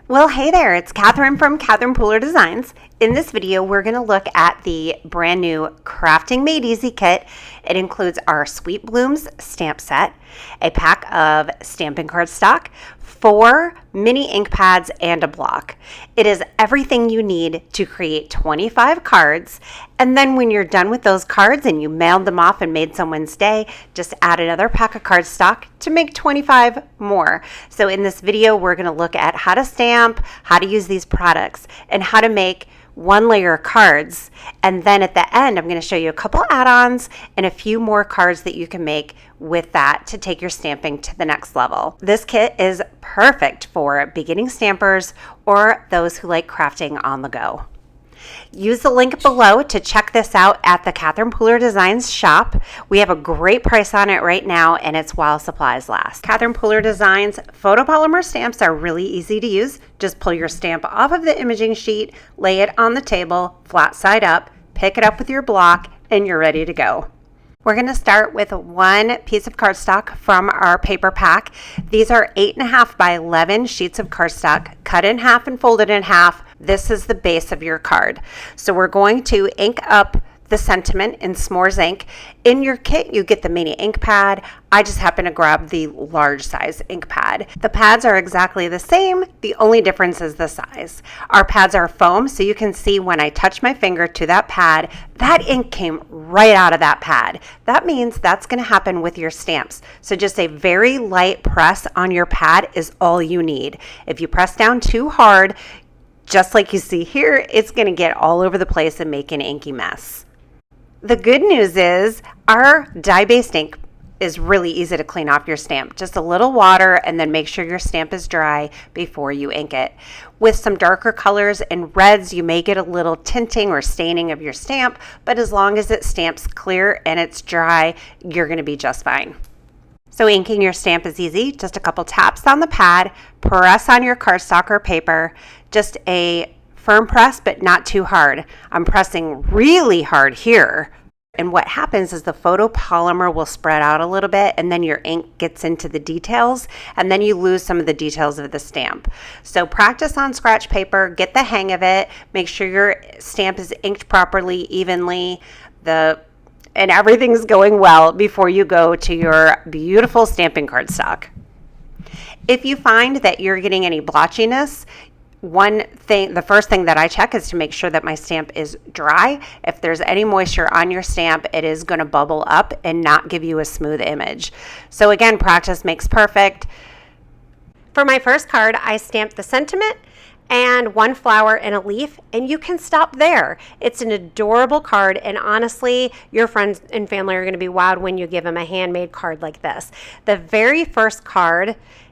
Well, hey there, it's Catherine from Catherine Pooler Designs. In this video, we're going to look at the brand new Crafting Made Easy kit. It includes our Sweet Blooms stamp set, a pack of stamping cardstock, 4 mini ink pads, and a block. It is everything you need to create 25 cards, and then when you're done with those cards and you mailed them off and made someone's day, just add another pack of cardstock to make 25 more. So in this video, we're going to look at how to stamp, how to use these products, and how to make one layer cards. And then at the end, I'm going to show you a couple add-ons and a few more cards that you can make with that to take your stamping to the next level. This kit is perfect for beginning stampers or those who like crafting on the go. Use the link below to check this out at the Catherine Pooler Designs shop. We have a great price on it right now, and it's while supplies last. Catherine Pooler Designs photopolymer stamps are really easy to use. Just pull your stamp off of the imaging sheet, lay it on the table, flat side up, pick it up with your block, and you're ready to go. We're going to start with one piece of cardstock from our paper pack. These are 8.5 by 11 sheets of cardstock, cut in half and folded in half. This is the base of your card. So we're going to ink up the sentiment in S'mores ink. In your kit, you get the mini ink pad. I just happen to grab the large size ink pad. The pads are exactly the same. The only difference is the size. Our pads are foam, so you can see when I touch my finger to that pad, that ink came right out of that pad. That means that's going to happen with your stamps. So just a very light press on your pad is all you need. If you press down too hard, just like you see here, it's going to get all over the place and make an inky mess. The good news is our dye-based ink is really easy to clean off your stamp. Just a little water and then make sure your stamp is dry before you ink it. With some darker colors and reds, you may get a little tinting or staining of your stamp, but as long as it stamps clear and it's dry, you're going to be just fine. So inking your stamp is easy. Just a couple taps on the pad, press on your cardstock or paper, just a firm press, but not too hard. I'm pressing really hard here. And what happens is the photopolymer will spread out a little bit, and then your ink gets into the details, and then you lose some of the details of the stamp. So practice on scratch paper, get the hang of it, make sure your stamp is inked properly, evenly, and everything's going well before you go to your beautiful stamping cardstock. If you find that you're getting any blotchiness, the first thing that I check is to make sure that my stamp is dry. If there's any moisture on your stamp, it is going to bubble up and not give you a smooth image. So again, practice makes perfect. For my first card, I stamped the sentiment and one flower and a leaf, and you can stop there. It's an adorable card, and honestly, your friends and family are going to be wowed when you give them a handmade card like this. The very first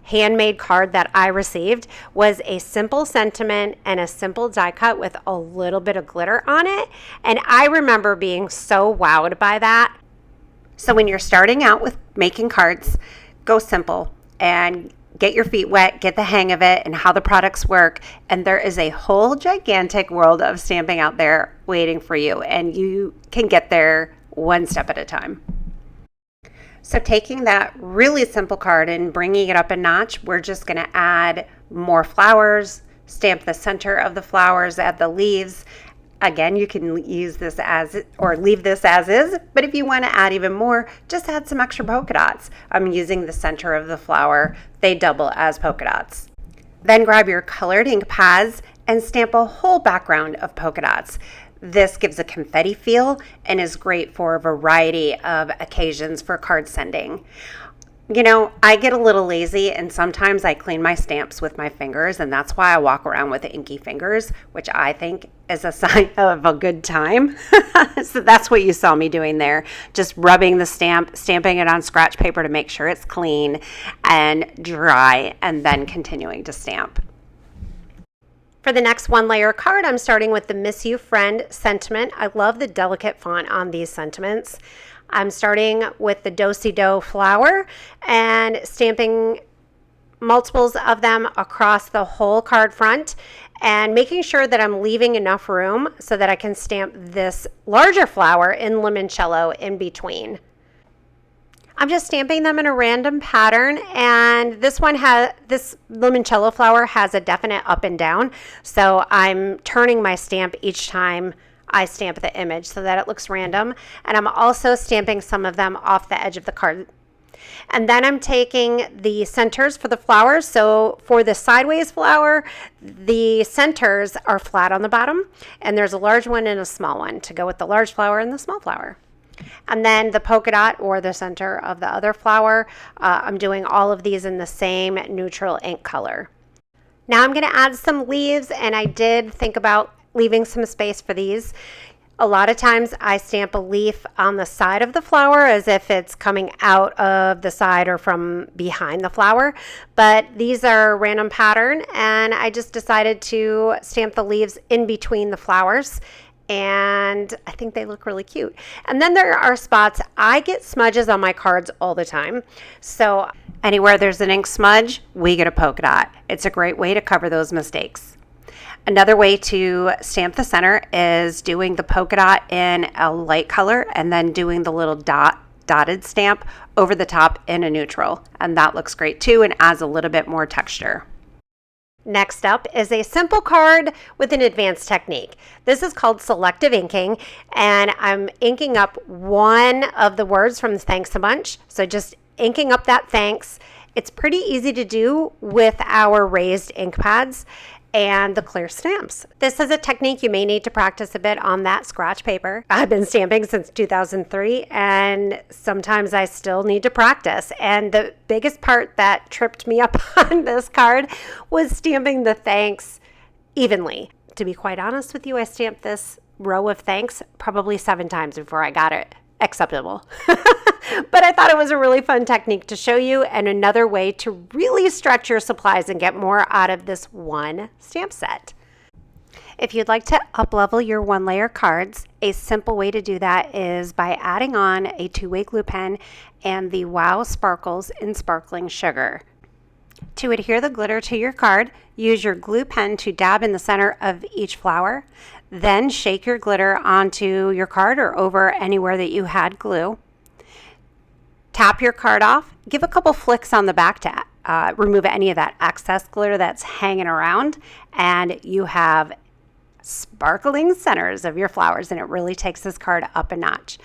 handmade card that I received was a simple sentiment and a simple die cut with a little bit of glitter on it, and I remember being so wowed by that. So when you're starting out with making cards, go simple and get your feet wet, get the hang of it and how the products work, and there is a whole gigantic world of stamping out there waiting for you, and you can get there one step at a time. So taking that really simple card and bringing it up a notch, we're just going to add more flowers, stamp the center of the flowers, add the leaves. Again, you can use this or leave this as is, but if you want to add even more, just add some extra polka dots. I'm using the center of the flower. They double as polka dots. Then grab your colored ink pads and stamp a whole background of polka dots. This gives a confetti feel and is great for a variety of occasions for card sending. You know, I get a little lazy and sometimes I clean my stamps with my fingers, and that's why I walk around with inky fingers, which I think is a sign of a good time. So that's what you saw me doing there. Just rubbing the stamp, stamping it on scratch paper to make sure it's clean and dry, and then continuing to stamp. For the next one layer card, I'm starting with the Miss You Friend sentiment. I love the delicate font on these sentiments. I'm starting with the Do-Si-Do flower and stamping multiples of them across the whole card front and making sure that I'm leaving enough room so that I can stamp this larger flower in limoncello in between. I'm just stamping them in a random pattern, and this limoncello flower has a definite up and down, so I'm turning my stamp each time I stamp the image so that it looks random. And I'm also stamping some of them off the edge of the card. And then I'm taking the centers for the flowers. So for the sideways flower, the centers are flat on the bottom, and there's a large one and a small one to go with the large flower and the small flower. And then the polka dot, or the center of the other flower, I'm doing all of these in the same neutral ink color. Now I'm going to add some leaves, and I did think about leaving some space for these. A lot of times I stamp a leaf on the side of the flower as if it's coming out of the side or from behind the flower, but these are random pattern, and I just decided to stamp the leaves in between the flowers, and I think they look really cute. And then there are spots. I get smudges on my cards all the time, so anywhere there's an ink smudge, we get a polka dot. It's a great way to cover those mistakes. Another way to stamp the center is doing the polka dot in a light color and then doing the little dotted stamp over the top in a neutral. And that looks great too and adds a little bit more texture. Next up is a simple card with an advanced technique. This is called selective inking, and I'm inking up one of the words from Thanks a Bunch. So just inking up that thanks. It's pretty easy to do with our raised ink pads and the clear stamps. This is a technique you may need to practice a bit on that scratch paper. I've been stamping since 2003, and sometimes I still need to practice. And the biggest part that tripped me up on this card was stamping the thanks evenly. To be quite honest with you, I stamped this row of thanks probably 7 times before I got it acceptable. But I thought it was a really fun technique to show you, and another way to really stretch your supplies and get more out of this one stamp set. If you'd like to up-level your one-layer cards, a simple way to do that is by adding on a 2-way glue pen and the Wow Sparkles in Sparkling Sugar. To adhere the glitter to your card, use your glue pen to dab in the center of each flower. Then shake your glitter onto your card or over anywhere that you had glue. Tap your card off, give a couple flicks on the back to remove any of that excess glitter that's hanging around, and you have sparkling centers of your flowers, and it really takes this card up a notch.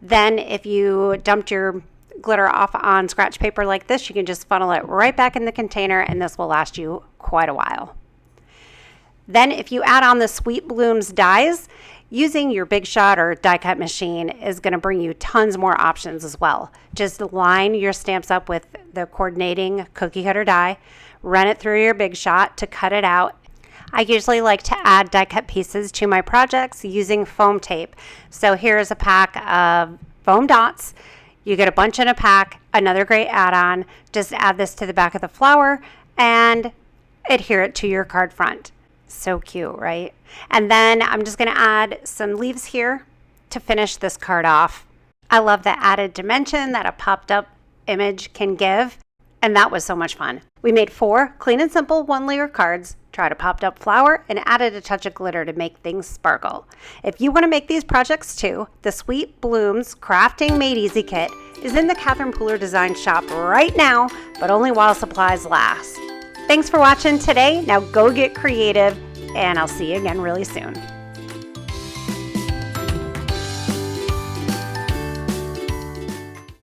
Then if you dumped your glitter off on scratch paper like this, you can just funnel it right back in the container, and this will last you quite a while. Then if you add on the Sweet Blooms dies, using your Big Shot or die cut machine is going to bring you tons more options as well. Just line your stamps up with the coordinating cookie cutter die, run it through your Big Shot to cut it out. I usually like to add die cut pieces to my projects using foam tape. So here's a pack of foam dots. You get a bunch in a pack, another great add-on. Just add this to the back of the flower and adhere it to your card front. So cute, right? And then I'm just going to add some leaves here to finish this card off. I love the added dimension that a popped up image can give, and that was so much fun. We made 4 clean and simple one-layer cards, tried a popped up flower, and added a touch of glitter to make things sparkle. If you want to make these projects too, the Sweet Blooms Crafting Made Easy Kit is in the Catherine Pooler Design Shop right now, but only while supplies last. Thanks for watching today. Now go get creative, and I'll see you again really soon.